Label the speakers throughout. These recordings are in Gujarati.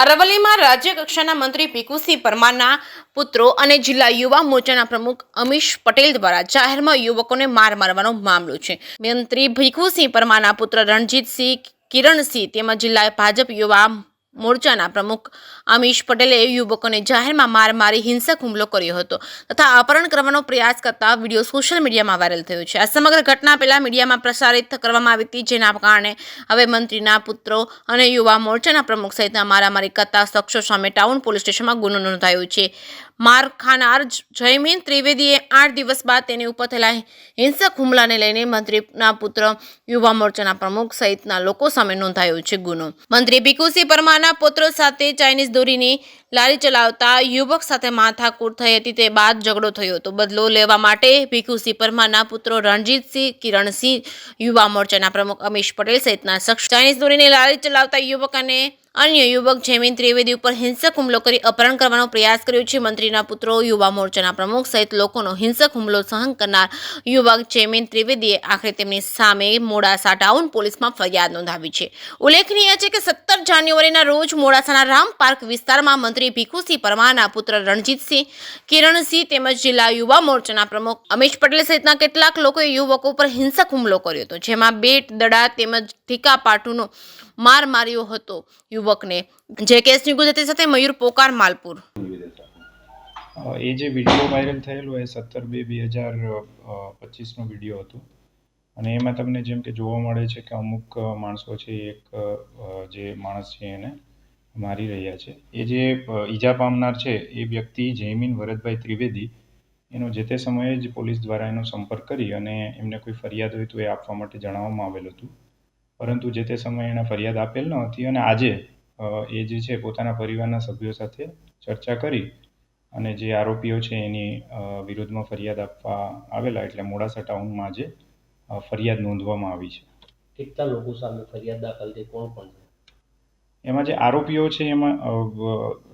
Speaker 1: અરવલ્લીમાં રાજ્ય કક્ષાના મંત્રી ભીખુસિંહ પરમારના પુત્રો અને જિલ્લા યુવા મોરચાના પ્રમુખ અમીશ પટેલ દ્વારા જાહેરમાં યુવકોને માર મારવાનો મામલો છે. મંત્રી ભીખુસિંહ પરમારના પુત્ર રણજીતસિંહ, કિરણસિંહ તેમજ જિલ્લા ભાજપ યુવા મોરચાના પ્રમુખ અમીશ પટેલે યુવકોને જાહેરમાં માર મારી હિંસક હુમલો કર્યો હતો તથા અપહરણ કરવાનો પ્રયાસ કરતા વિડીયો સોશિયલ મીડિયામાં વાયરલ થયો છે. આ સમગ્ર ઘટના પહેલા મીડિયામાં પ્રસારિત કરવામાં આવી હતી, જેના કારણે હવે મંત્રીના પુત્રો અને યુવા મોરચાના પ્રમુખ સહિતના મારામારી કરતા શખ્સો સામે ટાઉન પોલીસ સ્ટેશનમાં ગુનો નોંધાયો છે. માર ખાનાર જયમીન ત્રિવેદીએ 8 દિવસ બાદ તેની ઉપર થયેલા હિંસક હુમલાને લઈને મંત્રીના પુત્ર, યુવા મોરચાના પ્રમુખ સહિતના લોકો સામે નોંધાયો છે ગુનો. મંત્રી ભીખુસિંહ પરમારના પુત્રો સાથે ચાઇનીઝ દોરીની લારી ચલાવતા યુવક સાથે માથાકૂટ થઈ હતી. તે બાદ ઝઘડો થયો હતો. બદલો લેવા માટે ભીખુસિંહ પરમારના પુત્રો રણજીતસિંહ, કિરણસિંહ, યુવા મોરચાના પ્રમુખ અમીશ પટેલ સહિતના શખ્સ ચાઇનીઝ દોરીની લારી ચલાવતા યુવક અને અન્ય યુવક જયમીન ત્રિવેદી ઉપર હિંસક હુમલો કરી અપહરણ કરવાનો પ્રયાસ કર્યો છે. મંત્રીના પુત્રો, યુવા મોરચાના પ્રમુખ સહિત લોકોનો હિંસક હુમલો સહન કરનાર યુવક જયમીન ત્રિવેદીએ આખરે તેમની સામે મોડાસા ટાઉન પોલીસમાં ફરિયાદ નોંધાવી છે. ઉલ્લેખનીય છે કે 17 જાન્યુઆરીના રોજ મોડાસાના રામ પાર્ક વિસ્તારમાં મંત્રી ભીખુસિંહ પરમારના પુત્ર રણજીતસિંહ, કિરણસિંહ તેમજ જિલ્લા યુવા મોરચાના પ્રમુખ અમીશ પટેલ સહિતના કેટલાક લોકોએ યુવકો ઉપર હિંસક હુમલો કર્યો હતો, જેમાં બેટ, દડા તેમજ ટીકા પાટુનો માર માર્યો હતો યુવકને. જે કેસની ગુજરાતી સાથે મયુર પોકાર, માલપુર.
Speaker 2: એ જે વિડીયો વાયરલ થયેલો એ 17/2/2025નો વિડીયો હતો અને એમાં તમને જેમ કે જોવા મળે છે કે અમુક માણસો છે, એક જે માણસ છે એને મારી રહ્યા છે. એ જે ઈજા પામનાર છે એ વ્યક્તિ જયમીન વરદભાઈ ત્રિવેદી, એનો જે તે સમયે જ પોલીસ દ્વારા એનો સંપર્ક કરી અને એમને કોઈ ફરિયાદ હોય તો એ આપવા માટે જણાવવામાં આવેલ હતું, પરંતુ જે તે સમયે એણે ફરિયાદ આપેલ ન હતી અને આજે એ જે છે પોતાના પરિવારના સભ્યો સાથે ચર્ચા કરી અને જે આરોપીઓ છે એની વિરુદ્ધમાં ફરિયાદ આપવા આવેલા, એટલે મોડાસા ટાઉનમાં આજે ફરિયાદ નોંધવામાં આવી છે.
Speaker 3: કેટલા લોકો સામે ફરિયાદ દાખલ થઈ, કોણ કોણ છે?
Speaker 2: એમાં જે આરોપીઓ છે એમાં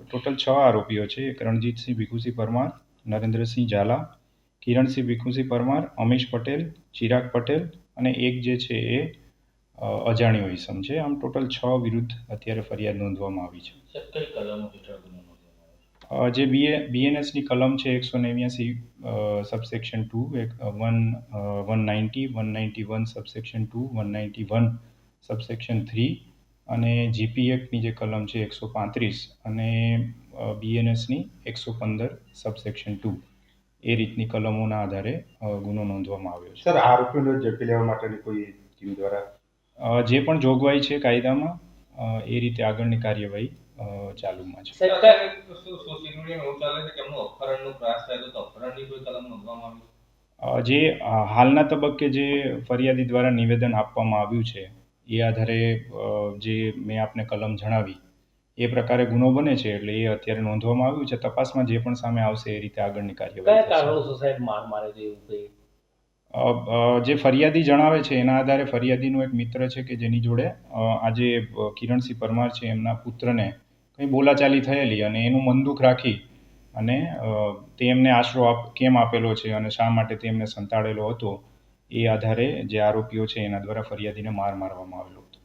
Speaker 2: ટોટલ 6 આરોપીઓ છે. એક રણજીતસિંહ ભીખુસિંહ પરમાર, નરેન્દ્રસિંહ ઝાલા, કિરણસિંહ ભીખુસિંહ પરમાર, અમીશ પટેલ, ચિરાગ પટેલ અને એક જે છે એ અજાણ્યો ઈસમ છે. આમ ટોટલ 6 વિરુદ્ધ અત્યારે ફરિયાદ નોંધવામાં આવી છે.
Speaker 3: કઈ કલમો હેઠળ ગુનો નોંધવામાં
Speaker 2: જે બીએનએસની કલમ છે 189 સબસેક્શન 2, 190, 191 સબસેક્શન 2, 191 સબસેક્શન 3 અને જીપી એક્ટની જે કલમ છે 135 અને બીએનએસની 115 સબસેક્શન 2 એ રીતની કલમોના આધારે ગુનો નોંધવામાં આવ્યો છે.
Speaker 4: સર, આરોપીઓને ઝડપી લેવા માટેની કોઈ ટીમ દ્વારા
Speaker 2: જે પણ જોગવાઈ છે કાયદામાં એ રીતે આગળની કાર્યવાહી ચાલુમાં છે. જે હાલના તબક્કે જે ફરિયાદી દ્વારા નિવેદન આપવામાં આવ્યું છે એ આધારે જે મેં આપને કલમ જણાવી એ પ્રકારે ગુનો બને છે, એટલે એ અત્યારે નોંધવામાં આવ્યું છે. તપાસમાં જે પણ સામે આવશે એ રીતે આગળની કાર્યવાહી
Speaker 3: કયા કારણોસર સાહેબ માર મારે છે એવું કંઈ?
Speaker 2: જે ફરિયાદી જણાવે છે એના આધારે ફરિયાદીનો એક મિત્ર છે કે જેની જોડે આજે કિરણસિંહ પરમાર છે એમના પુત્રને કંઈ બોલાચાલી થયેલી અને એનું મન દુઃખ રાખી અને તે એમને આશરો કેમ આપેલો છે અને શા માટે તેમને સંતાડેલો હતો, એ આધારે જે આરોપીઓ છે એના દ્વારા ફરિયાદીને માર મારવામાં આવેલો હતો.